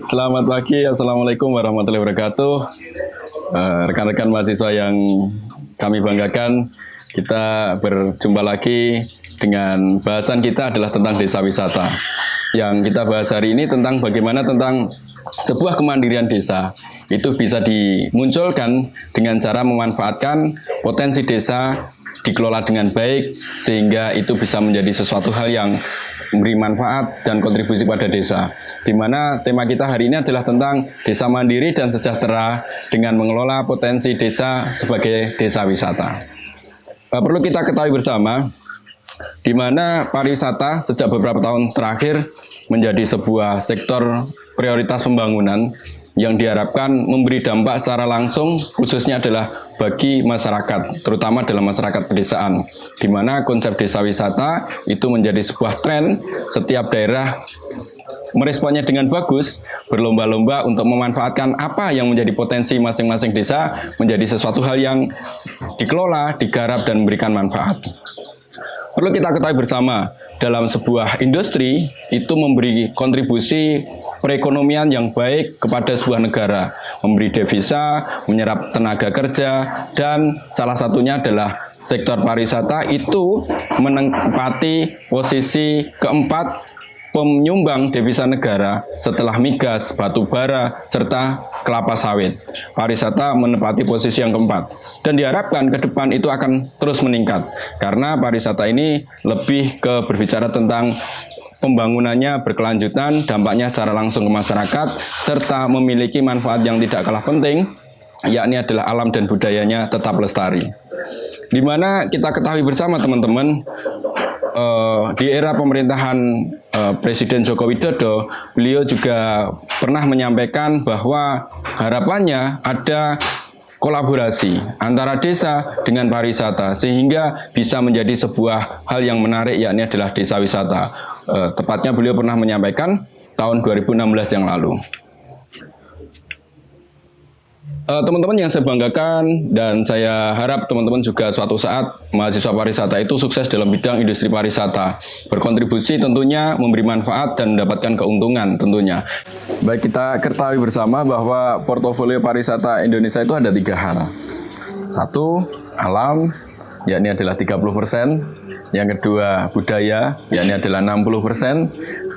Selamat pagi, Assalamualaikum warahmatullahi wabarakatuh. Rekan-rekan mahasiswa yang kami banggakan, kita berjumpa lagi dengan bahasan kita adalah tentang desa wisata. Yang kita bahas hari ini tentang bagaimana tentang sebuah kemandirian desa. Itu bisa dimunculkan dengan cara memanfaatkan potensi desa dikelola dengan baik, sehingga itu bisa menjadi sesuatu hal yang memberi manfaat dan kontribusi pada desa. Di mana tema kita hari ini adalah tentang desa mandiri dan sejahtera dengan mengelola potensi desa sebagai desa wisata. Perlu kita ketahui bersama, di mana pariwisata sejak beberapa tahun terakhir menjadi sebuah sektor prioritas pembangunan yang diharapkan memberi dampak secara langsung, khususnya adalah bagi masyarakat, terutama dalam masyarakat pedesaan, di mana konsep desa wisata itu menjadi sebuah tren. Setiap daerah meresponnya dengan bagus, berlomba-lomba untuk memanfaatkan apa yang menjadi potensi masing-masing desa menjadi sesuatu hal yang dikelola, digarap, dan memberikan manfaat. Perlu kita ketahui bersama, dalam sebuah industri itu memberi kontribusi perekonomian yang baik kepada sebuah negara, memberi devisa, menyerap tenaga kerja, dan salah satunya adalah sektor pariwisata itu menempati posisi keempat penyumbang devisa negara setelah migas, batu bara, serta kelapa sawit. Pariwisata menempati posisi yang keempat. Dan diharapkan ke depan itu akan terus meningkat. Karena pariwisata ini lebih ke berbicara tentang pembangunannya berkelanjutan, dampaknya secara langsung ke masyarakat, serta memiliki manfaat yang tidak kalah penting, yakni adalah alam dan budayanya tetap lestari. Di mana kita ketahui bersama teman-teman, di era pemerintahan Presiden Joko Widodo, beliau juga pernah menyampaikan bahwa harapannya ada kolaborasi antara desa dengan pariwisata sehingga bisa menjadi sebuah hal yang menarik, yakni adalah desa wisata. Tepatnya beliau pernah menyampaikan tahun 2016 yang lalu. Teman-teman yang saya banggakan, dan saya harap teman-teman juga suatu saat mahasiswa pariwisata itu sukses dalam bidang industri pariwisata, berkontribusi tentunya, memberi manfaat dan mendapatkan keuntungan tentunya. Baik, kita ketahui bersama bahwa portofolio pariwisata Indonesia itu ada 3 hal. Satu, alam, yakni adalah 30%. Yang kedua, budaya, yakni adalah 60%.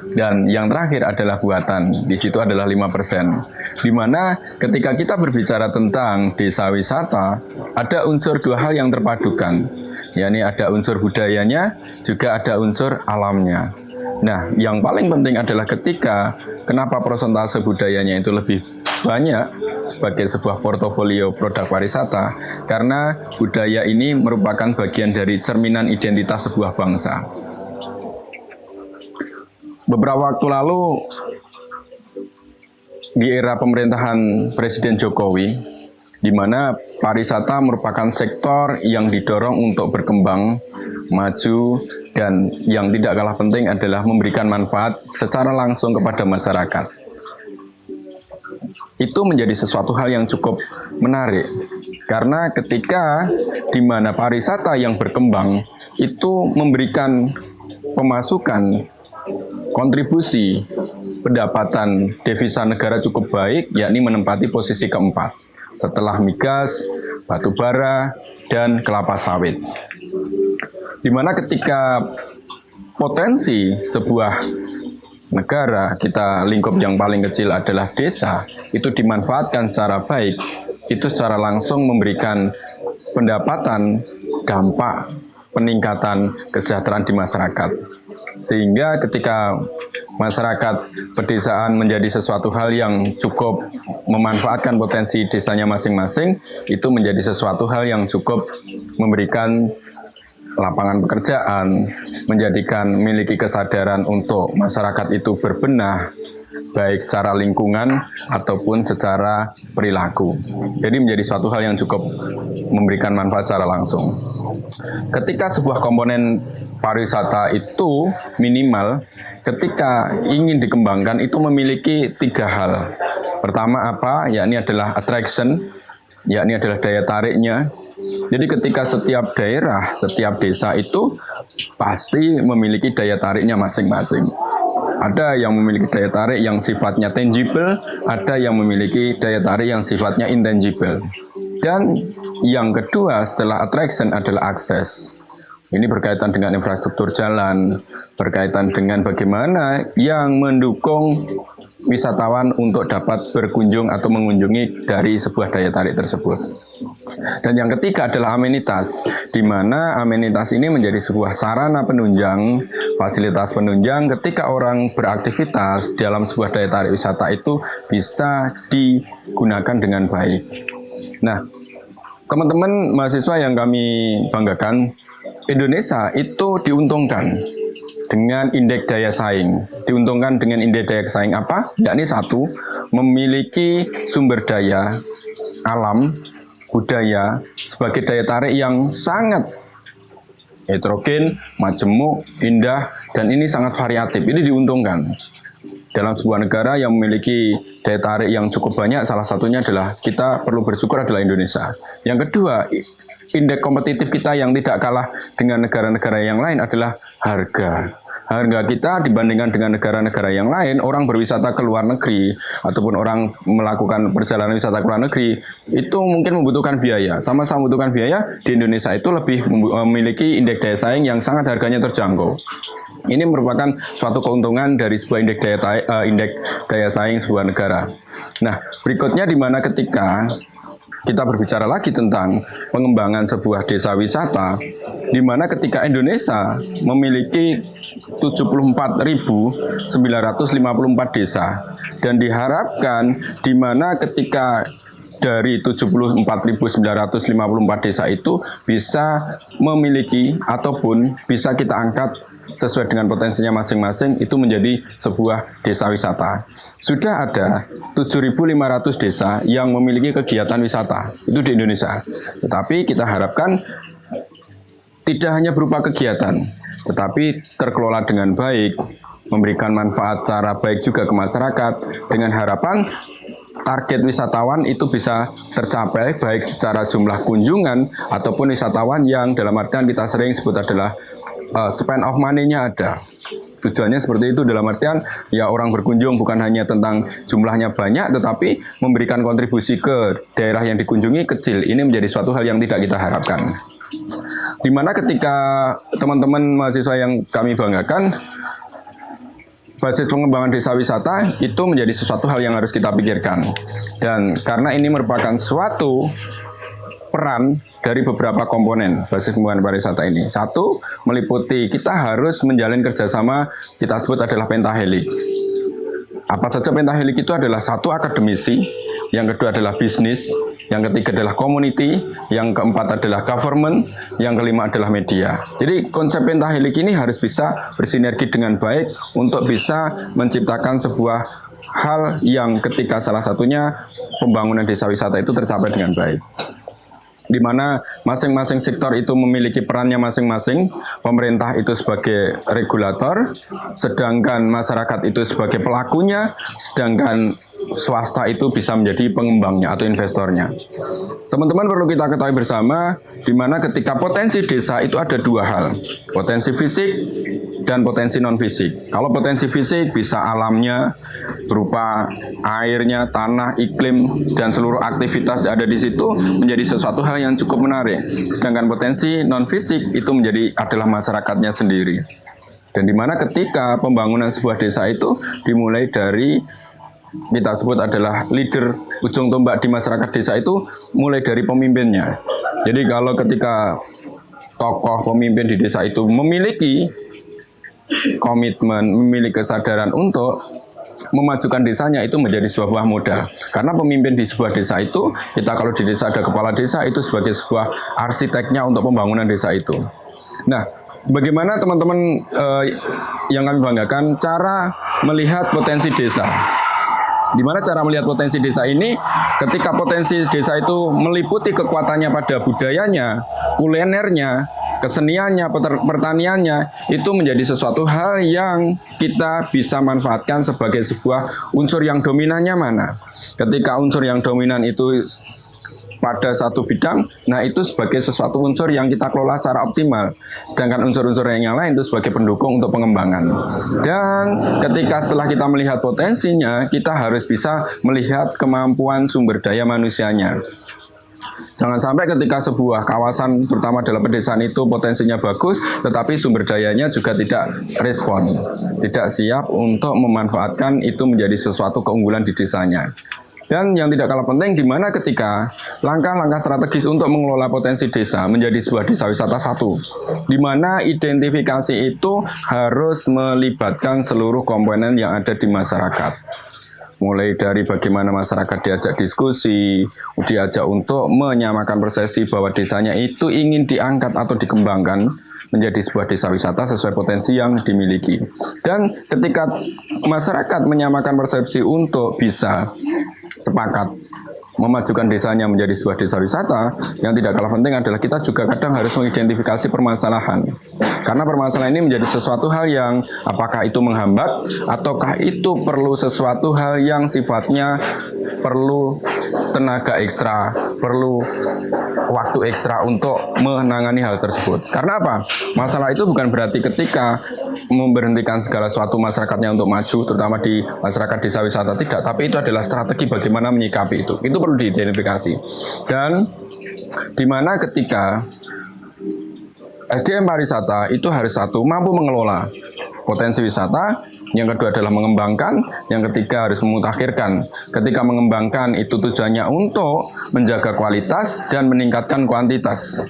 Dan yang terakhir adalah buatan, di situ adalah 5%. Di mana ketika kita berbicara tentang desa wisata, ada unsur 2 hal yang terpadukan, yakni ada unsur budayanya, juga ada unsur alamnya. Nah, yang paling penting adalah ketika kenapa persentase budayanya itu lebih banyak sebagai sebuah portofolio produk pariwisata, karena budaya ini merupakan bagian dari cerminan identitas sebuah bangsa. Beberapa waktu lalu, di era pemerintahan Presiden Jokowi, di mana pariwisata merupakan sektor yang didorong untuk berkembang, maju, dan yang tidak kalah penting adalah memberikan manfaat secara langsung kepada masyarakat. Itu menjadi sesuatu hal yang cukup menarik, karena ketika di mana pariwisata yang berkembang itu memberikan pemasukan, kontribusi pendapatan devisa negara cukup baik, yakni menempati posisi keempat setelah migas, batu bara, dan kelapa sawit. Di mana ketika potensi sebuah negara, kita lingkup yang paling kecil adalah desa, itu dimanfaatkan secara baik, itu secara langsung memberikan pendapatan, dampak, peningkatan kesejahteraan di masyarakat. Sehingga ketika masyarakat pedesaan menjadi sesuatu hal yang cukup memanfaatkan potensi desanya masing-masing, itu menjadi sesuatu hal yang cukup memberikan lapangan pekerjaan, menjadikan memiliki kesadaran untuk masyarakat itu berbenah, baik secara lingkungan ataupun secara perilaku. Jadi menjadi suatu hal yang cukup memberikan manfaat secara langsung. Ketika sebuah komponen pariwisata itu minimal, ketika ingin dikembangkan itu memiliki 3 hal. Pertama apa? Yakni adalah attraction, yakni adalah daya tariknya. Jadi ketika setiap daerah, setiap desa itu pasti memiliki daya tariknya masing-masing. Ada yang memiliki daya tarik yang sifatnya tangible, ada yang memiliki daya tarik yang sifatnya intangible. Dan yang kedua setelah attraction adalah akses. Ini berkaitan dengan infrastruktur jalan, berkaitan dengan bagaimana yang mendukung wisatawan untuk dapat berkunjung atau mengunjungi dari sebuah daya tarik tersebut. Dan yang ketiga adalah amenitas, di mana amenitas ini menjadi sebuah sarana penunjang, fasilitas penunjang ketika orang beraktivitas dalam sebuah daya tarik wisata itu bisa digunakan dengan baik. Nah, teman-teman mahasiswa yang kami banggakan, Indonesia itu diuntungkan dengan indeks daya saing. Diuntungkan dengan indeks daya saing apa? Yakni satu, memiliki sumber daya alam, budaya sebagai daya tarik yang sangat heterogen, majemuk, indah, dan ini sangat variatif. Ini diuntungkan. Dalam sebuah negara yang memiliki daya tarik yang cukup banyak, salah satunya adalah kita perlu bersyukur adalah Indonesia. Yang kedua, indeks kompetitif kita yang tidak kalah dengan negara-negara yang lain adalah harga. Harga kita dibandingkan dengan negara-negara yang lain, orang berwisata ke luar negeri ataupun orang melakukan perjalanan wisata ke luar negeri itu mungkin membutuhkan biaya. Sama-sama membutuhkan biaya, di Indonesia itu lebih memiliki indeks daya saing yang sangat harganya terjangkau. Ini merupakan suatu keuntungan dari sebuah indeks daya saing sebuah negara. Nah, berikutnya di mana ketika kita berbicara lagi tentang pengembangan sebuah desa wisata, di mana ketika Indonesia memiliki 74.954 desa dan diharapkan di mana ketika dari 74.954 desa itu bisa memiliki ataupun bisa kita angkat sesuai dengan potensinya masing-masing itu menjadi sebuah desa wisata. Sudah ada 7.500 desa yang memiliki kegiatan wisata itu di Indonesia. Tetapi kita harapkan tidak hanya berupa kegiatan, tetapi terkelola dengan baik, memberikan manfaat secara baik juga ke masyarakat dengan harapan target wisatawan itu bisa tercapai baik secara jumlah kunjungan ataupun wisatawan yang dalam artian kita sering sebut adalah spend of money-nya ada. Tujuannya seperti itu dalam artian ya orang berkunjung bukan hanya tentang jumlahnya banyak tetapi memberikan kontribusi ke daerah yang dikunjungi kecil. Ini menjadi suatu hal yang tidak kita harapkan. Dimana ketika teman-teman mahasiswa yang kami banggakan, basis pengembangan desa wisata itu menjadi sesuatu hal yang harus kita pikirkan. Dan karena ini merupakan suatu peran dari beberapa komponen basis pengembangan pariwisata ini. Satu, meliputi kita harus menjalin kerjasama kita sebut adalah pentahelik. Apa saja pentahelik itu adalah satu akademisi, yang kedua adalah bisnis, yang ketiga adalah community, yang keempat adalah government, yang kelima adalah media. Jadi konsep pentahelik ini harus bisa bersinergi dengan baik untuk bisa menciptakan sebuah hal yang ketika salah satunya pembangunan desa wisata itu tercapai dengan baik. Di mana masing-masing sektor itu memiliki perannya masing-masing, pemerintah itu sebagai regulator, sedangkan masyarakat itu sebagai pelakunya, sedangkan swasta itu bisa menjadi pengembangnya atau investornya. Teman-teman perlu kita ketahui bersama, di mana ketika potensi desa itu ada dua hal, potensi fisik dan potensi non-fisik. Kalau potensi fisik bisa alamnya berupa airnya, tanah, iklim, dan seluruh aktivitas yang ada di situ menjadi sesuatu hal yang cukup menarik. Sedangkan potensi non-fisik itu adalah masyarakatnya sendiri. Dan di mana ketika pembangunan sebuah desa itu dimulai dari kita sebut adalah leader ujung tombak di masyarakat desa itu mulai dari pemimpinnya. Jadi kalau ketika tokoh pemimpin di desa itu memiliki komitmen, memiliki kesadaran untuk memajukan desanya itu menjadi sebuah modal. Karena pemimpin di sebuah desa itu, kita kalau di desa ada kepala desa itu sebagai sebuah arsiteknya untuk pembangunan desa itu. Nah, bagaimana teman-teman yang kami banggakan cara melihat potensi desa? Di mana cara melihat potensi desa ini ketika potensi desa itu meliputi kekuatannya pada budayanya, kulinernya, keseniannya, pertaniannya, itu menjadi sesuatu hal yang kita bisa manfaatkan sebagai sebuah unsur yang dominannya mana. Ketika unsur yang dominan itu pada satu bidang, nah itu sebagai sesuatu unsur yang kita kelola secara optimal. Sedangkan unsur-unsur yang lain itu sebagai pendukung untuk pengembangan. Dan ketika setelah kita melihat potensinya, kita harus bisa melihat kemampuan sumber daya manusianya. Jangan sampai ketika sebuah kawasan, terutama dalam pedesaan itu potensinya bagus, tetapi sumber dayanya juga tidak respon, tidak siap untuk memanfaatkan itu menjadi sesuatu keunggulan di desanya. Dan yang tidak kalah penting, di mana ketika langkah-langkah strategis untuk mengelola potensi desa menjadi sebuah desa wisata satu, di mana identifikasi itu harus melibatkan seluruh komponen yang ada di masyarakat. Mulai dari bagaimana masyarakat diajak diskusi, diajak untuk menyamakan persepsi bahwa desanya itu ingin diangkat atau dikembangkan menjadi sebuah desa wisata sesuai potensi yang dimiliki. Dan ketika masyarakat menyamakan persepsi untuk bisa sepakat memajukan desanya menjadi sebuah desa wisata, yang tidak kalah penting adalah kita juga kadang harus mengidentifikasi permasalahan. Karena permasalahan ini menjadi sesuatu hal yang apakah itu menghambat ataukah itu perlu sesuatu hal yang sifatnya perlu tenaga ekstra, perlu waktu ekstra untuk menangani hal tersebut. Karena apa? Masalah itu bukan berarti ketika memberhentikan segala sesuatu masyarakatnya untuk maju, terutama di masyarakat desa wisata, tidak. Tapi itu adalah strategi bagaimana menyikapi itu. Itu perlu diidentifikasi. Dan di mana ketika SDM pariwisata itu harus satu, mampu mengelola potensi wisata, yang kedua adalah mengembangkan, yang ketiga harus memutakhirkan. Ketika mengembangkan itu tujuannya untuk menjaga kualitas dan meningkatkan kuantitas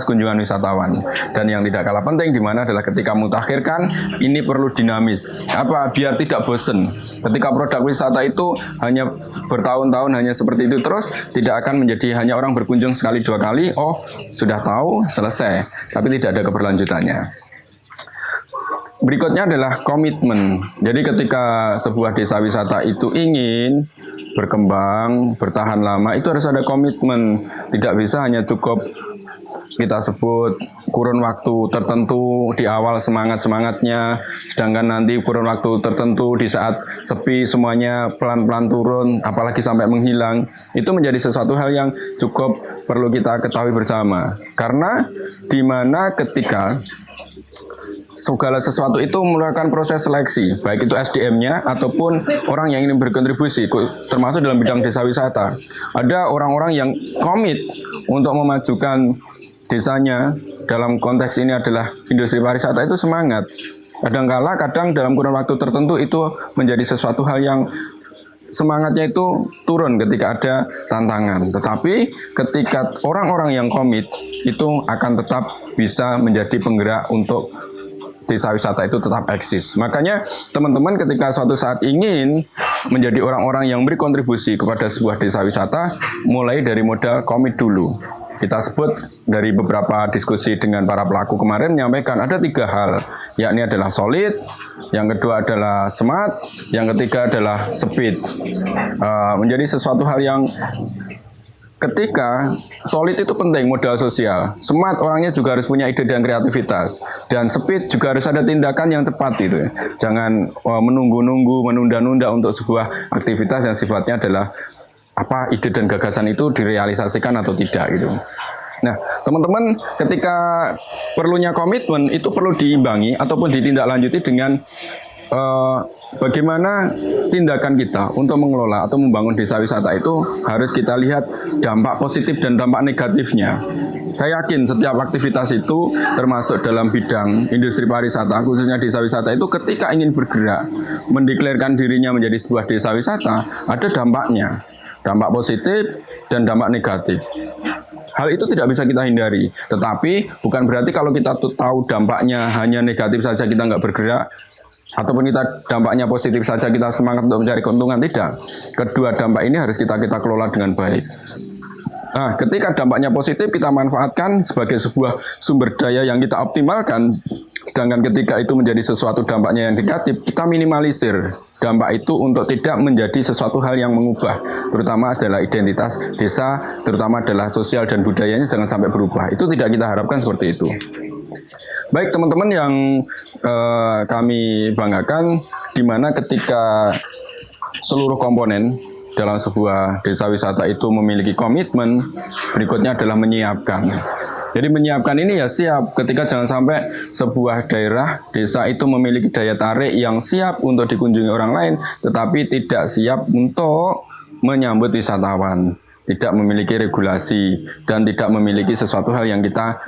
kunjungan wisatawan. Dan yang tidak kalah penting di mana adalah ketika mutakhirkan, ini perlu dinamis. Apa? Biar tidak bosen. Ketika produk wisata itu hanya bertahun-tahun hanya seperti itu terus, tidak akan menjadi hanya orang berkunjung sekali dua kali, oh sudah tahu, selesai. Tapi tidak ada keberlanjutannya. Berikutnya adalah komitmen. Jadi ketika sebuah desa wisata itu ingin berkembang, bertahan lama, itu harus ada komitmen. Tidak bisa hanya cukup kita sebut kurun waktu tertentu di awal semangat-semangatnya, sedangkan nanti kurun waktu tertentu di saat sepi semuanya pelan-pelan turun, apalagi sampai menghilang. Itu menjadi sesuatu hal yang cukup perlu kita ketahui bersama. Karena di mana ketika segala sesuatu itu merupakan proses seleksi, baik itu SDM-nya ataupun orang yang ingin berkontribusi, termasuk dalam bidang desa wisata. Ada orang-orang yang komit untuk memajukan desanya, dalam konteks ini adalah industri pariwisata itu semangat. Kadang dalam kurun waktu tertentu itu menjadi sesuatu hal yang semangatnya itu turun ketika ada tantangan. Tetapi ketika orang-orang yang komit itu akan tetap bisa menjadi penggerak untuk desa wisata itu tetap eksis. Makanya teman-teman ketika suatu saat ingin menjadi orang-orang yang berkontribusi kepada sebuah desa wisata, mulai dari modal komit dulu. Kita sebut dari beberapa diskusi dengan para pelaku kemarin menyampaikan ada 3 hal, yakni adalah solid, yang kedua adalah smart, yang ketiga adalah speed. Menjadi sesuatu hal yang ketika solid itu penting, modal sosial. Smart, orangnya juga harus punya ide dan kreativitas. Dan speed juga harus ada tindakan yang cepat gitu. Jangan menunggu-nunggu, menunda-nunda untuk sebuah aktivitas yang sifatnya adalah ide dan gagasan itu direalisasikan atau tidak gitu. Nah, teman-teman, ketika perlunya komitmen itu perlu diimbangi ataupun ditindaklanjuti dengan bagaimana tindakan kita untuk mengelola atau membangun desa wisata itu harus kita lihat dampak positif dan dampak negatifnya. Saya yakin setiap aktivitas itu termasuk dalam bidang industri pariwisata, khususnya desa wisata itu ketika ingin bergerak, mendeklarasikan dirinya menjadi sebuah desa wisata, ada dampaknya. Dampak positif dan dampak negatif. Hal itu tidak bisa kita hindari. Tetapi bukan berarti kalau kita tahu dampaknya hanya negatif saja kita nggak bergerak, ataupun kita dampaknya positif saja kita semangat untuk mencari keuntungan, tidak. Kedua dampak ini harus kita kelola dengan baik. Nah, ketika dampaknya positif kita manfaatkan sebagai sebuah sumber daya yang kita optimalkan, sedangkan ketika itu menjadi sesuatu dampaknya yang negatif, kita minimalisir dampak itu untuk tidak menjadi sesuatu hal yang mengubah, terutama adalah identitas desa, terutama adalah sosial dan budayanya jangan sampai berubah. Itu tidak kita harapkan seperti itu. Baik teman-teman yang kami banggakan, di mana ketika seluruh komponen dalam sebuah desa wisata itu memiliki komitmen, berikutnya adalah menyiapkan. Jadi menyiapkan ini ya siap ketika jangan sampai sebuah daerah, desa itu memiliki daya tarik yang siap untuk dikunjungi orang lain, tetapi tidak siap untuk menyambut wisatawan, tidak memiliki regulasi, dan tidak memiliki sesuatu hal yang kita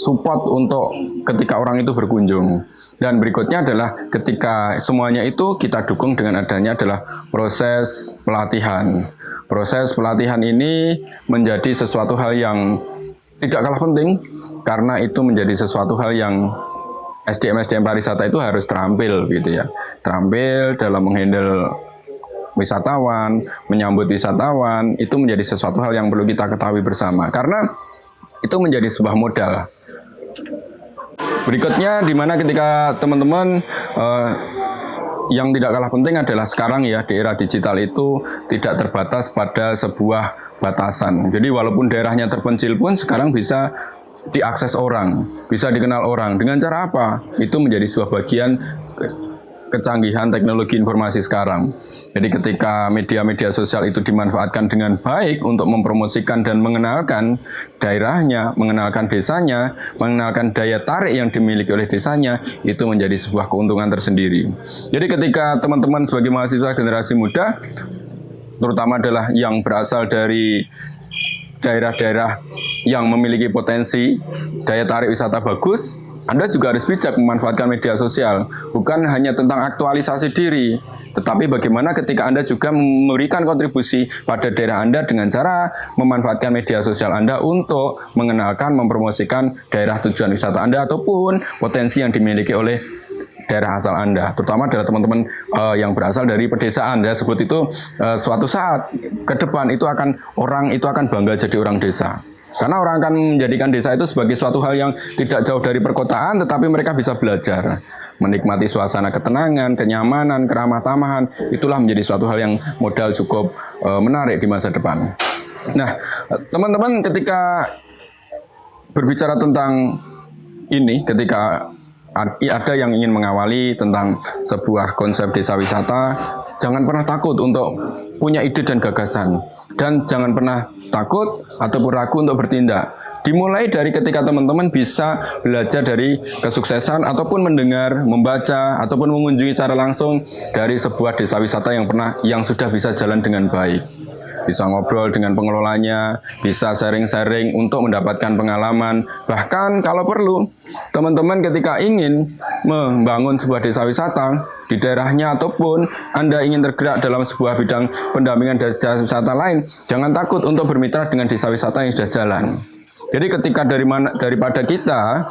support untuk ketika orang itu berkunjung. Dan berikutnya adalah ketika semuanya itu kita dukung dengan adanya adalah proses pelatihan. Proses pelatihan ini menjadi sesuatu hal yang tidak kalah penting karena itu menjadi sesuatu hal yang SDM pariwisata itu harus terampil gitu ya. Terampil dalam menghandle wisatawan, menyambut wisatawan, itu menjadi sesuatu hal yang perlu kita ketahui bersama karena itu menjadi sebuah modal. Berikutnya di mana ketika teman-teman yang tidak kalah penting adalah sekarang ya di era digital itu tidak terbatas pada sebuah batasan. Jadi walaupun daerahnya terpencil pun sekarang bisa diakses orang, bisa dikenal orang. Dengan cara apa? Itu menjadi sebuah bagian kecanggihan teknologi informasi sekarang. Jadi ketika media-media sosial itu dimanfaatkan dengan baik untuk mempromosikan dan mengenalkan daerahnya, mengenalkan desanya, mengenalkan daya tarik yang dimiliki oleh desanya, itu menjadi sebuah keuntungan tersendiri. Jadi ketika teman-teman sebagai mahasiswa generasi muda, terutama adalah yang berasal dari daerah-daerah yang memiliki potensi daya tarik wisata bagus, Anda juga harus bijak memanfaatkan media sosial, bukan hanya tentang aktualisasi diri, tetapi bagaimana ketika Anda juga memberikan kontribusi pada daerah Anda dengan cara memanfaatkan media sosial Anda untuk mengenalkan, mempromosikan daerah tujuan wisata Anda ataupun potensi yang dimiliki oleh daerah asal Anda, terutama adalah teman-teman yang berasal dari pedesaan. Saya sebut itu suatu saat ke depan itu orang itu akan bangga jadi orang desa. Karena orang akan menjadikan desa itu sebagai suatu hal yang tidak jauh dari perkotaan, tetapi mereka bisa belajar, menikmati suasana ketenangan, kenyamanan, keramah tamahan. Itulah menjadi suatu hal yang modal cukup menarik di masa depan. Nah, teman-teman ketika berbicara tentang ini, ketika ada yang ingin mengawali tentang sebuah konsep desa wisata, jangan pernah takut untuk punya ide dan gagasan. Dan jangan pernah takut ataupun ragu untuk bertindak. Dimulai dari ketika teman-teman bisa belajar dari kesuksesan ataupun mendengar, membaca ataupun mengunjungi secara langsung dari sebuah desa wisata yang sudah bisa jalan dengan baik. Bisa ngobrol dengan pengelolanya, bisa sharing-sharing untuk mendapatkan pengalaman. Bahkan kalau perlu, teman-teman ketika ingin membangun sebuah desa wisata di daerahnya ataupun Anda ingin tergerak dalam sebuah bidang pendampingan desa wisata lain, jangan takut untuk bermitra dengan desa wisata yang sudah jalan. Jadi ketika daripada kita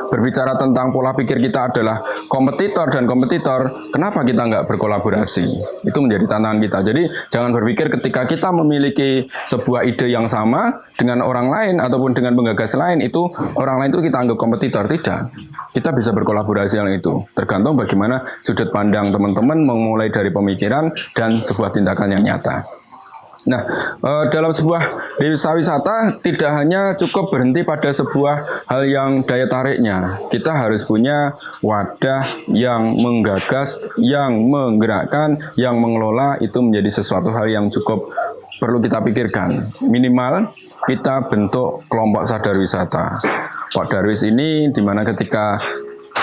berbicara tentang pola pikir kita adalah kompetitor dan kompetitor, kenapa kita nggak berkolaborasi? Itu menjadi tantangan kita. Jadi jangan berpikir ketika kita memiliki sebuah ide yang sama dengan orang lain ataupun dengan penggagas lain, itu orang lain itu kita anggap kompetitor. Tidak. Kita bisa berkolaborasi yang itu. Tergantung bagaimana sudut pandang teman-teman memulai dari pemikiran dan sebuah tindakan yang nyata. Nah, dalam sebuah desa wisata tidak hanya cukup berhenti pada sebuah hal yang daya tariknya. Kita harus punya wadah yang menggagas, yang menggerakkan, yang mengelola. Itu menjadi sesuatu hal yang cukup perlu kita pikirkan. Minimal kita bentuk kelompok sadar wisata. Pak Darwis ini dimana ketika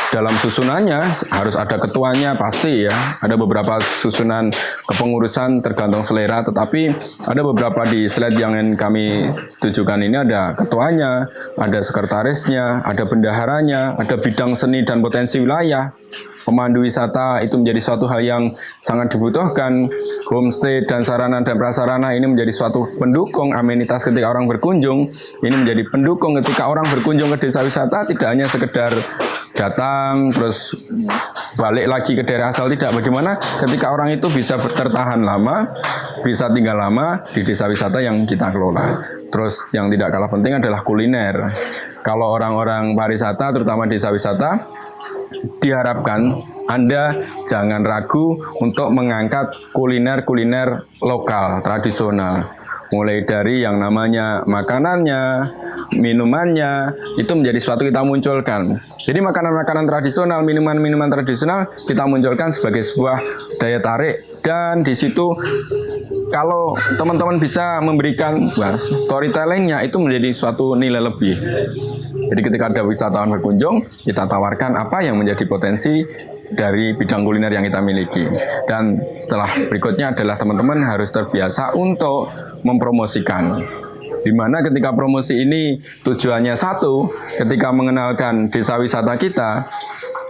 dalam susunannya harus ada ketuanya pasti ya. Ada beberapa susunan kepengurusan tergantung selera, tetapi ada beberapa di slide yang kami tujukan ini ada ketuanya, ada sekretarisnya, ada bendaharanya, ada bidang seni dan potensi wilayah. Pemandu wisata itu menjadi suatu hal yang sangat dibutuhkan. Homestay dan sarana dan prasarana ini menjadi suatu pendukung amenitas ketika orang berkunjung. Ini menjadi pendukung ketika orang berkunjung ke desa wisata, tidak hanya sekedar datang terus balik lagi ke daerah asal, tidak. Bagaimana ketika orang itu bisa bertahan lama, bisa tinggal lama di desa wisata yang kita kelola. Terus yang tidak kalah penting adalah kuliner. Kalau orang-orang pariwisata, terutama desa wisata, diharapkan Anda jangan ragu untuk mengangkat kuliner-kuliner lokal, tradisional. Mulai dari yang namanya makanannya, minumannya, itu menjadi suatu kita munculkan. Jadi makanan-makanan tradisional, minuman-minuman tradisional kita munculkan sebagai sebuah daya tarik Dan di situ kalau teman-teman bisa memberikan storytellingnya itu menjadi suatu nilai lebih. Jadi ketika ada wisatawan berkunjung, kita tawarkan apa yang menjadi potensi dari bidang kuliner yang kita miliki. Dan setelah berikutnya adalah teman-teman harus terbiasa untuk mempromosikan. Di mana ketika promosi ini tujuannya satu, ketika mengenalkan desa wisata kita,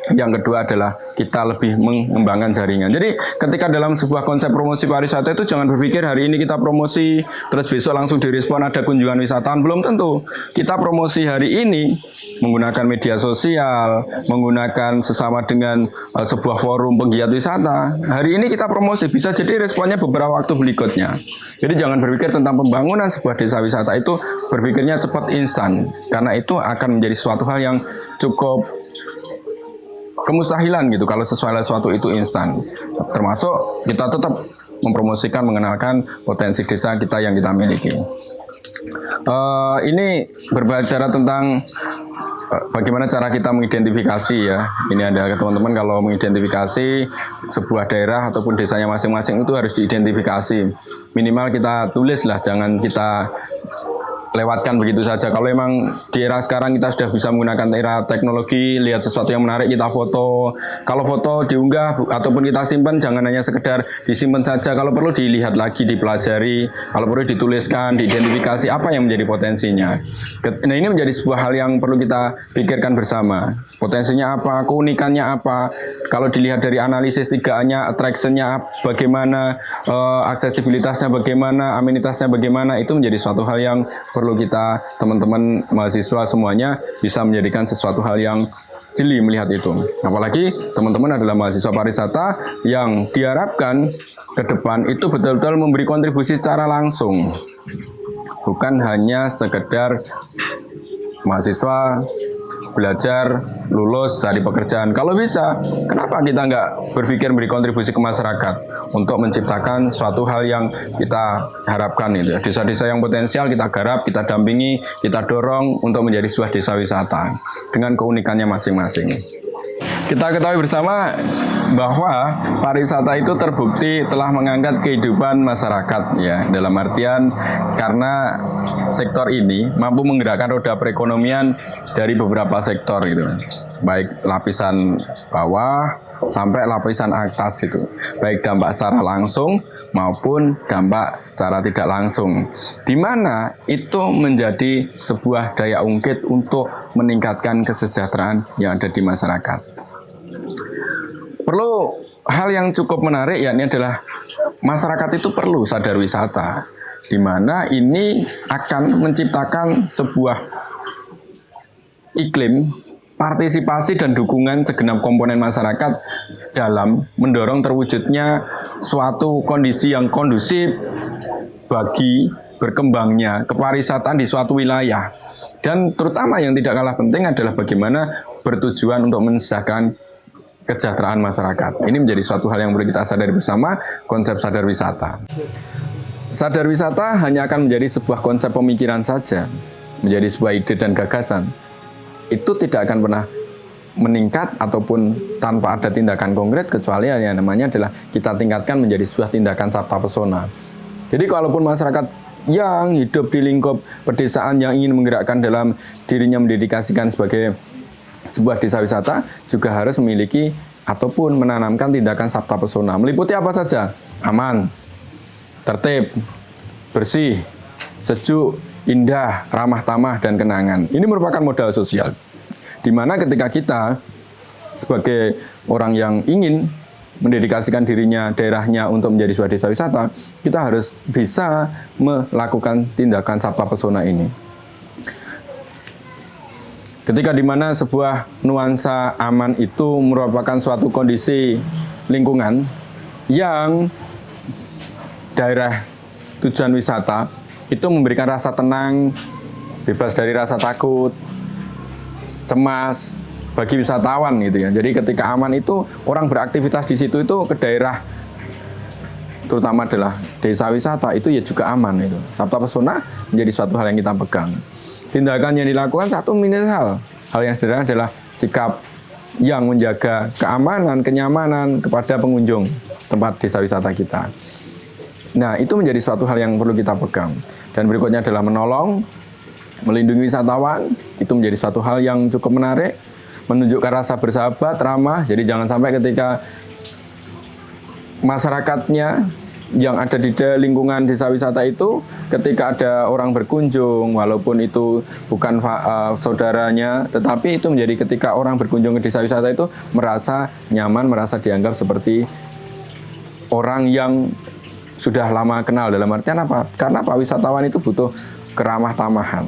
yang kedua adalah kita lebih mengembangkan jaringan. Jadi ketika dalam sebuah konsep promosi pariwisata itu jangan berpikir hari ini kita promosi, terus besok langsung direspon ada kunjungan wisatawan. Belum tentu. Kita promosi hari ini menggunakan media sosial, menggunakan sesama dengan sebuah forum penggiat wisata. Hari ini kita promosi, bisa jadi responnya beberapa waktu berikutnya. Jadi jangan berpikir tentang pembangunan sebuah desa wisata itu berpikirnya cepat instan. Karena itu akan menjadi suatu hal yang cukup kemustahilan gitu kalau sesuatu itu instan. Termasuk kita tetap mempromosikan, mengenalkan potensi desa kita yang kita miliki. Ini berbicara tentang bagaimana cara kita mengidentifikasi ya. Ini ada teman-teman kalau mengidentifikasi sebuah daerah ataupun desanya masing-masing itu harus diidentifikasi. Minimal kita tulis lah, jangan kita lewatkan begitu saja. Kalau memang di era sekarang kita sudah bisa menggunakan era teknologi, lihat sesuatu yang menarik kita foto. Kalau foto diunggah ataupun kita simpan, jangan hanya sekedar disimpan saja. Kalau perlu dilihat lagi, dipelajari. Kalau perlu dituliskan, diidentifikasi apa yang menjadi potensinya. Nah, ini menjadi sebuah hal yang perlu kita pikirkan bersama. Potensinya apa, keunikannya apa. Kalau dilihat dari analisis 3A-nya, attraction-nya bagaimana, aksesibilitasnya bagaimana, amenitasnya bagaimana, itu menjadi suatu hal yang perlu kita, teman-teman mahasiswa semuanya, bisa menjadikan sesuatu hal yang jeli melihat itu. Apalagi teman-teman adalah mahasiswa pariwisata yang diharapkan ke depan itu betul-betul memberi kontribusi secara langsung. Bukan hanya sekedar mahasiswa belajar, lulus, cari pekerjaan. Kalau bisa, kenapa kita nggak berpikir beri kontribusi ke masyarakat untuk menciptakan suatu hal yang kita harapkan itu. Desa-desa yang potensial kita garap, kita dampingi, kita dorong untuk menjadi sebuah desa wisata dengan keunikannya masing-masing. Kita ketahui bersama bahwa pariwisata itu terbukti telah mengangkat kehidupan masyarakat ya, dalam artian karena sektor ini mampu menggerakkan roda perekonomian dari beberapa sektor gitu, baik lapisan bawah sampai lapisan atas itu, baik dampak secara langsung maupun dampak secara tidak langsung, di mana itu menjadi sebuah daya ungkit untuk meningkatkan kesejahteraan yang ada di masyarakat. Perlu hal yang cukup menarik yakni adalah masyarakat itu perlu sadar wisata, di mana ini akan menciptakan sebuah iklim partisipasi dan dukungan segenap komponen masyarakat dalam mendorong terwujudnya suatu kondisi yang kondusif bagi berkembangnya kepariwisataan di suatu wilayah. Dan terutama yang tidak kalah penting adalah bagaimana bertujuan untuk mensejahterakan kesejahteraan masyarakat. Ini menjadi suatu hal yang perlu kita sadari bersama, konsep sadar wisata. Sadar wisata hanya akan menjadi sebuah konsep pemikiran saja, menjadi sebuah ide dan gagasan. Itu tidak akan pernah meningkat ataupun tanpa ada tindakan konkret, kecuali yang namanya adalah kita tingkatkan menjadi sebuah tindakan sabta pesona. Jadi kalaupun masyarakat yang hidup di lingkup pedesaan yang ingin menggerakkan dalam dirinya mendedikasikan sebagai sebuah desa wisata juga harus memiliki ataupun menanamkan tindakan sabta pesona. Meliputi apa saja? Aman, tertib, bersih, sejuk, indah, ramah tamah, dan kenangan. Ini merupakan modal sosial. Di mana ketika kita sebagai orang yang ingin mendedikasikan dirinya, daerahnya untuk menjadi sebuah desa wisata, kita harus bisa melakukan tindakan sabta pesona ini. Ketika di mana sebuah nuansa aman itu merupakan suatu kondisi lingkungan yang daerah tujuan wisata itu memberikan rasa tenang, bebas dari rasa takut, cemas bagi wisatawan gitu ya. Jadi ketika aman itu orang beraktivitas di situ itu ke daerah terutama adalah desa wisata itu ya juga aman itu. Sabta pesona menjadi suatu hal yang kita pegang. Tindakan yang dilakukan satu minimal hal yang sederhana adalah sikap yang menjaga keamanan, kenyamanan kepada pengunjung. tempat desa wisata kita. Nah, itu menjadi suatu hal yang perlu kita pegang. Dan berikutnya adalah menolong, melindungi wisatawan, itu menjadi suatu hal yang cukup menarik, menunjukkan rasa bersahabat, ramah. Jadi jangan sampai ketika masyarakatnya yang ada di lingkungan desa wisata itu, ketika ada orang berkunjung, walaupun itu bukan saudaranya, tetapi itu menjadi ketika orang berkunjung ke desa wisata itu merasa nyaman, merasa dianggap seperti orang yang sudah lama kenal. Dalam artian apa? Karena Pak wisatawan itu butuh keramah tamahan.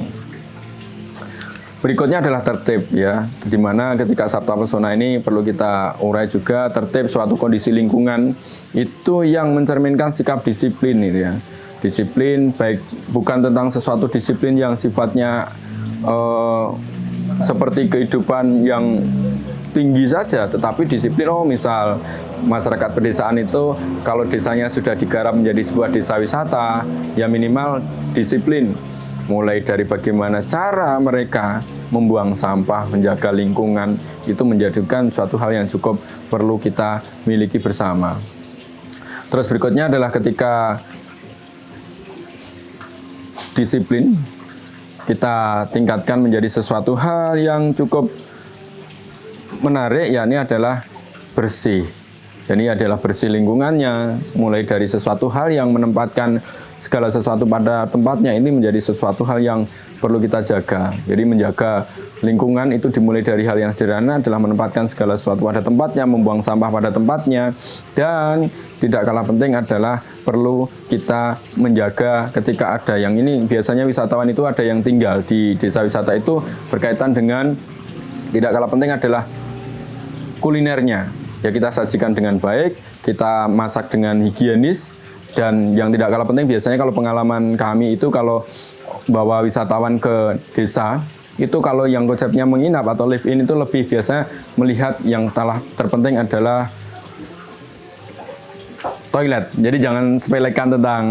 Berikutnya adalah tertib, ya, di mana ketika Sabta Pesona ini perlu kita urai juga tertib suatu kondisi lingkungan itu yang mencerminkan sikap disiplin itu ya. Disiplin baik bukan tentang sesuatu disiplin yang sifatnya seperti kehidupan yang tinggi saja, tetapi disiplin misal masyarakat pedesaan itu kalau desanya sudah digarap menjadi sebuah desa wisata, ya minimal disiplin. Mulai dari bagaimana cara mereka membuang sampah, menjaga lingkungan, itu menjadikan suatu hal yang cukup perlu kita miliki bersama. Terus berikutnya adalah ketika disiplin kita tingkatkan menjadi sesuatu hal yang cukup menarik, yakni adalah bersih. Jadi adalah bersih lingkungannya, mulai dari sesuatu hal yang menempatkan segala sesuatu pada tempatnya, ini menjadi sesuatu hal yang perlu kita jaga. Jadi menjaga lingkungan itu dimulai dari hal yang sederhana, adalah menempatkan segala sesuatu pada tempatnya, membuang sampah pada tempatnya, dan tidak kalah penting adalah perlu kita menjaga ketika ada yang ini, biasanya wisatawan itu ada yang tinggal di desa wisata itu berkaitan dengan tidak kalah penting adalah kulinernya. Ya kita sajikan dengan baik, kita masak dengan higienis, dan yang tidak kalah penting biasanya kalau pengalaman kami itu kalau bawa wisatawan ke desa, itu kalau yang konsepnya menginap atau live in itu lebih biasanya melihat yang terpenting adalah toilet. Jadi jangan sepelekan tentang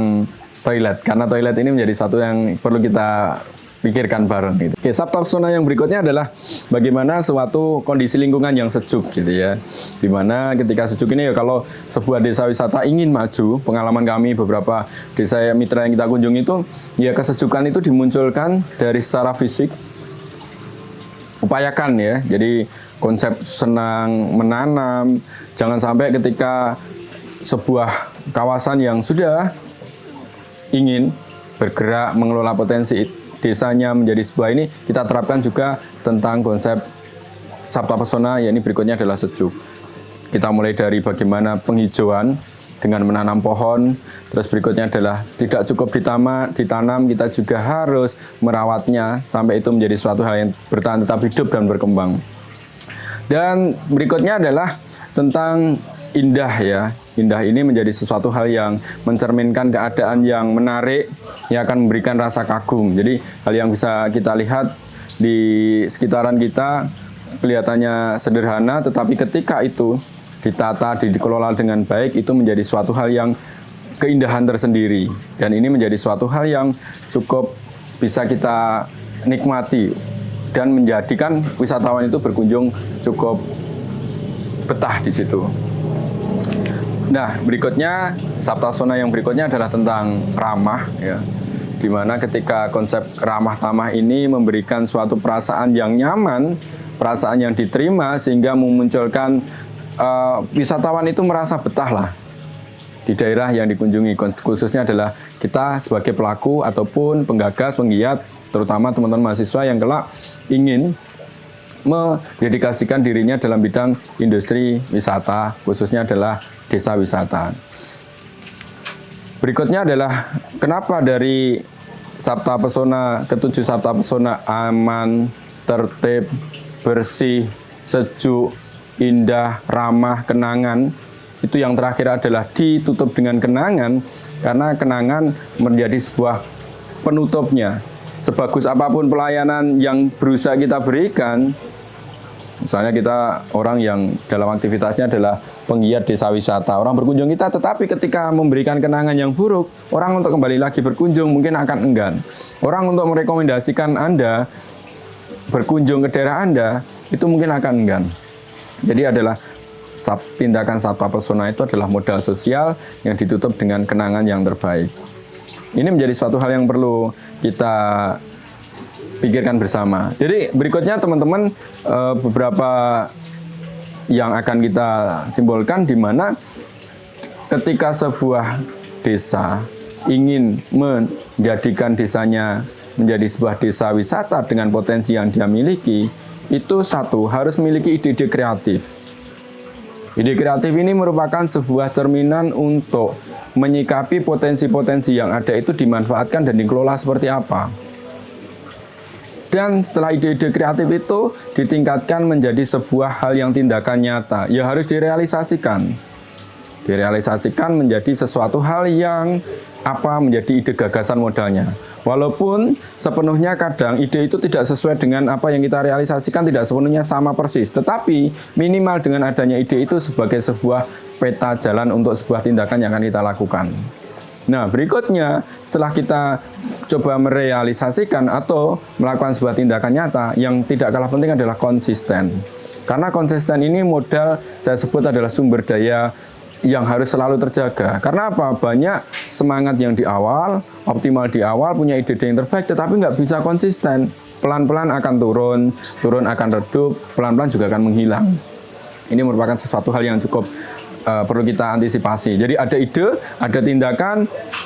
toilet, karena toilet ini menjadi satu yang perlu kita pikirkan bareng gitu. Oke, Sabta Pesona yang berikutnya adalah bagaimana suatu kondisi lingkungan yang sejuk gitu ya. Dimana ketika sejuk ini ya kalau sebuah desa wisata ingin maju, pengalaman kami beberapa desa mitra yang kita kunjungi itu, ya kesejukan itu dimunculkan dari secara fisik. Upayakan ya. Jadi konsep senang menanam, jangan sampai ketika sebuah kawasan yang sudah ingin bergerak mengelola potensi desanya menjadi sebuah ini, kita terapkan juga tentang konsep Sabta Pesona, yakni berikutnya adalah sejuk. Kita mulai dari bagaimana penghijauan dengan menanam pohon, terus berikutnya adalah tidak cukup ditanam, kita juga harus merawatnya sampai itu menjadi suatu hal yang bertahan tetap hidup dan berkembang. Dan berikutnya adalah tentang indah ya. Indah ini menjadi sesuatu hal yang mencerminkan keadaan yang menarik, yang akan memberikan rasa kagum. Jadi hal yang bisa kita lihat di sekitaran kita kelihatannya sederhana, tetapi ketika itu ditata, dikelola dengan baik, itu menjadi suatu hal yang keindahan tersendiri. Dan ini menjadi suatu hal yang cukup bisa kita nikmati dan menjadikan wisatawan itu berkunjung cukup betah di situ. Nah, berikutnya Sabta Pesona yang berikutnya adalah tentang ramah ya. Dimana ketika konsep ramah tamah ini memberikan suatu perasaan yang nyaman, perasaan yang diterima sehingga memunculkan wisatawan itu merasa betah lah di daerah yang dikunjungi. Khususnya adalah kita sebagai pelaku ataupun penggagas, penggiat, terutama teman-teman mahasiswa yang kelak ingin mendedikasikan dirinya dalam bidang industri wisata, khususnya adalah desa wisata. Berikutnya adalah kenapa dari Sabta Pesona, ketujuh Sabta Pesona aman, tertib, bersih, sejuk, indah, ramah, kenangan. Itu yang terakhir adalah ditutup dengan kenangan, karena kenangan menjadi sebuah penutupnya. Sebagus apapun pelayanan yang berusaha kita berikan, misalnya kita orang yang dalam aktivitasnya adalah penggiat desa wisata, orang berkunjung kita, tetapi ketika memberikan kenangan yang buruk, orang untuk kembali lagi berkunjung mungkin akan enggan. Orang untuk merekomendasikan Anda berkunjung ke daerah Anda, itu mungkin akan enggan. Jadi adalah tindakan satwa pesona itu adalah modal sosial yang ditutup dengan kenangan yang terbaik. Ini menjadi suatu hal yang perlu kita pikirkan bersama. Jadi berikutnya teman-teman, beberapa yang akan kita simbolkan, di mana ketika sebuah desa ingin menjadikan desanya menjadi sebuah desa wisata dengan potensi yang dia miliki, itu satu, harus memiliki ide-ide kreatif. Ide kreatif ini merupakan sebuah cerminan untuk menyikapi potensi-potensi yang ada itu dimanfaatkan dan dikelola seperti apa. Dan setelah ide-ide kreatif itu ditingkatkan menjadi sebuah hal yang tindakan nyata, ya harus direalisasikan. Direalisasikan menjadi sesuatu hal yang menjadi ide gagasan modalnya. Walaupun sepenuhnya kadang ide itu tidak sesuai dengan apa yang kita realisasikan, tidak sepenuhnya sama persis. Tetapi minimal dengan adanya ide itu sebagai sebuah peta jalan untuk sebuah tindakan yang akan kita lakukan. Nah, berikutnya setelah kita coba merealisasikan atau melakukan sebuah tindakan nyata, yang tidak kalah penting adalah konsisten. Karena konsisten ini modal, saya sebut adalah sumber daya yang harus selalu terjaga. Karena apa? Banyak semangat yang di awal, optimal di awal, punya ide-ide yang terbaik, tetapi nggak bisa konsisten. Pelan-pelan akan turun akan redup, pelan-pelan juga akan menghilang. Ini merupakan sesuatu hal yang cukup perlu kita antisipasi. Jadi ada ide, ada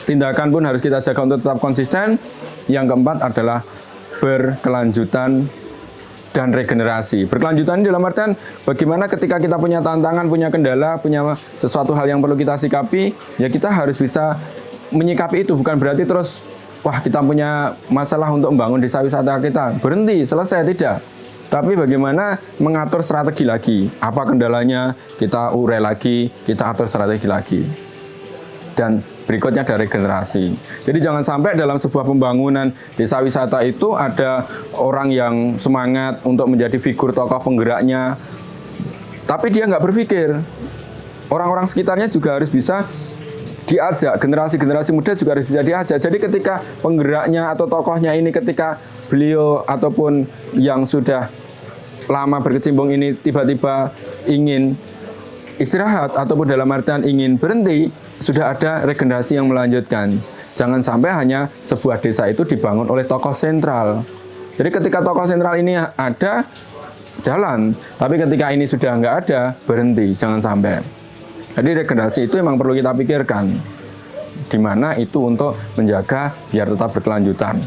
tindakan pun harus kita jaga untuk tetap konsisten. Yang keempat adalah berkelanjutan dan regenerasi. Berkelanjutan dalam artian bagaimana ketika kita punya tantangan, punya kendala, punya sesuatu hal yang perlu kita sikapi, ya kita harus bisa menyikapi itu. Bukan berarti terus, wah kita punya masalah untuk membangun desa wisata kita, berhenti, selesai, tidak. Tapi bagaimana mengatur strategi lagi. Apa kendalanya, kita urai lagi, kita atur strategi lagi. Dan berikutnya ada regenerasi. Jadi jangan sampai dalam sebuah pembangunan desa wisata itu ada orang yang semangat untuk menjadi figur tokoh penggeraknya, tapi dia nggak berpikir. Orang-orang sekitarnya juga harus bisa diajak, generasi-generasi muda juga harus bisa diajak. Jadi ketika penggeraknya atau tokohnya ini, ketika beliau ataupun yang sudah lama berkecimpung ini tiba-tiba ingin istirahat ataupun dalam artian ingin berhenti, sudah ada regenerasi yang melanjutkan. Jangan sampai hanya sebuah desa itu dibangun oleh tokoh sentral. Jadi ketika tokoh sentral ini ada, jalan. Tapi ketika ini sudah nggak ada, berhenti. Jangan sampai. Jadi regenerasi itu memang perlu kita pikirkan. Di mana itu untuk menjaga biar tetap berkelanjutan.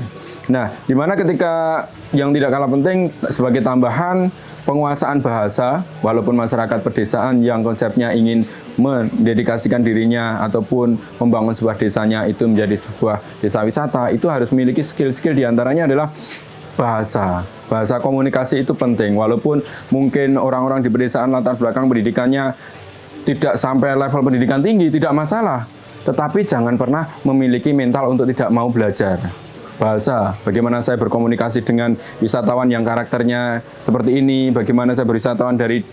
Nah, di mana ketika yang tidak kalah penting sebagai tambahan, penguasaan bahasa, walaupun masyarakat pedesaan yang konsepnya ingin mendedikasikan dirinya ataupun membangun sebuah desanya itu menjadi sebuah desa wisata, itu harus memiliki skill-skill, diantaranya adalah bahasa. Bahasa komunikasi itu penting, walaupun mungkin orang-orang di pedesaan latar belakang pendidikannya tidak sampai level pendidikan tinggi, tidak masalah. Tetapi jangan pernah memiliki mental untuk tidak mau belajar. Bahasa, bagaimana saya berkomunikasi dengan wisatawan yang karakternya seperti ini, bagaimana saya berwisatawan dari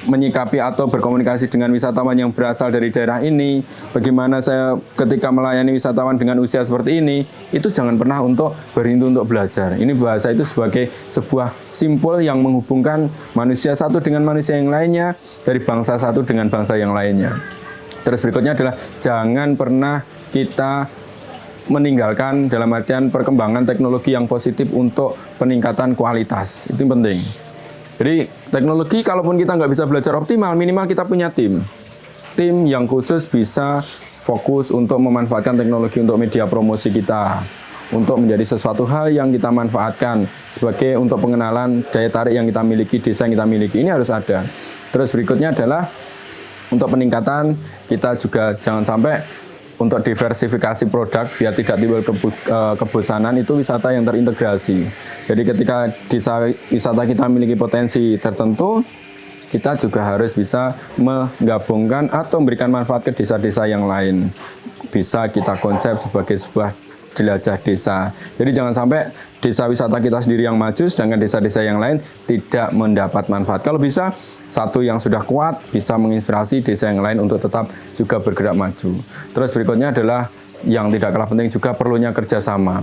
menyikapi atau berkomunikasi dengan wisatawan yang berasal dari daerah ini, bagaimana saya ketika melayani wisatawan dengan usia seperti ini, itu jangan pernah untuk berhenti untuk belajar. Ini bahasa itu sebagai sebuah simpul yang menghubungkan manusia satu dengan manusia yang lainnya, dari bangsa satu dengan bangsa yang lainnya. Terus berikutnya adalah jangan pernah kita meninggalkan dalam artian perkembangan teknologi yang positif untuk peningkatan kualitas. Itu penting. Jadi teknologi kalaupun kita nggak bisa belajar optimal, minimal kita punya tim yang khusus bisa fokus untuk memanfaatkan teknologi untuk media promosi kita, untuk menjadi sesuatu hal yang kita manfaatkan sebagai untuk pengenalan daya tarik yang kita miliki, desa yang kita miliki. Ini harus ada. Terus berikutnya adalah untuk peningkatan, kita juga jangan sampai untuk diversifikasi produk biar tidak timbul kebosanan, itu wisata yang terintegrasi. Jadi ketika desa wisata kita memiliki potensi tertentu, kita juga harus bisa menggabungkan atau memberikan manfaat ke desa-desa yang lain. Bisa kita konsep sebagai sebuah jelajah desa. Jadi jangan sampai desa wisata kita sendiri yang maju, sedangkan desa-desa yang lain tidak mendapat manfaat. Kalau bisa, satu yang sudah kuat bisa menginspirasi desa yang lain untuk tetap juga bergerak maju. Terus berikutnya adalah yang tidak kalah penting juga perlunya kerjasama.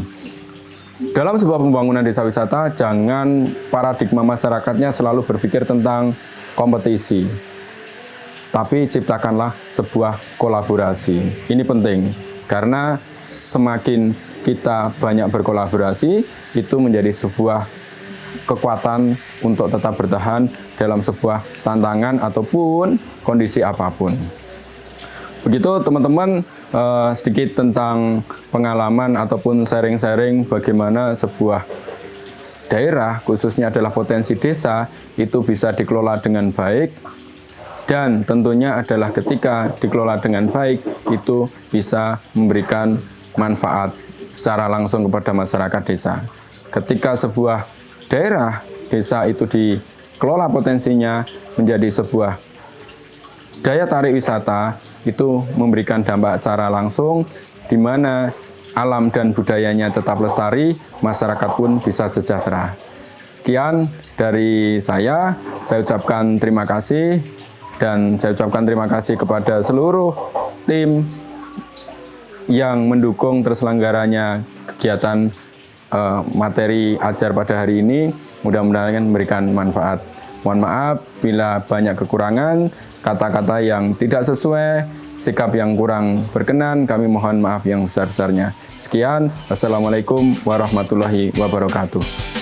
Dalam sebuah pembangunan desa wisata, jangan paradigma masyarakatnya selalu berpikir tentang kompetisi. tapi ciptakanlah sebuah kolaborasi. Ini penting, karena semakin kita banyak berkolaborasi, itu menjadi sebuah kekuatan untuk tetap bertahan dalam sebuah tantangan ataupun kondisi apapun. Begitu teman-teman, sedikit tentang pengalaman ataupun sharing-sharing bagaimana sebuah daerah, khususnya adalah potensi desa, itu bisa dikelola dengan baik, dan tentunya adalah ketika dikelola dengan baik, itu bisa memberikan manfaat secara langsung kepada masyarakat desa. Ketika sebuah daerah, desa itu dikelola potensinya menjadi sebuah daya tarik wisata, itu memberikan dampak secara langsung, di mana alam dan budayanya tetap lestari, masyarakat pun bisa sejahtera. Sekian dari saya ucapkan terima kasih, dan saya ucapkan terima kasih kepada seluruh tim yang mendukung terselenggaranya kegiatan materi ajar pada hari ini. Mudah-mudahan memberikan manfaat. Mohon maaf bila banyak kekurangan, kata-kata yang tidak sesuai, sikap yang kurang berkenan, kami mohon maaf yang besar-besarnya. Sekian, wassalamualaikum warahmatullahi wabarakatuh.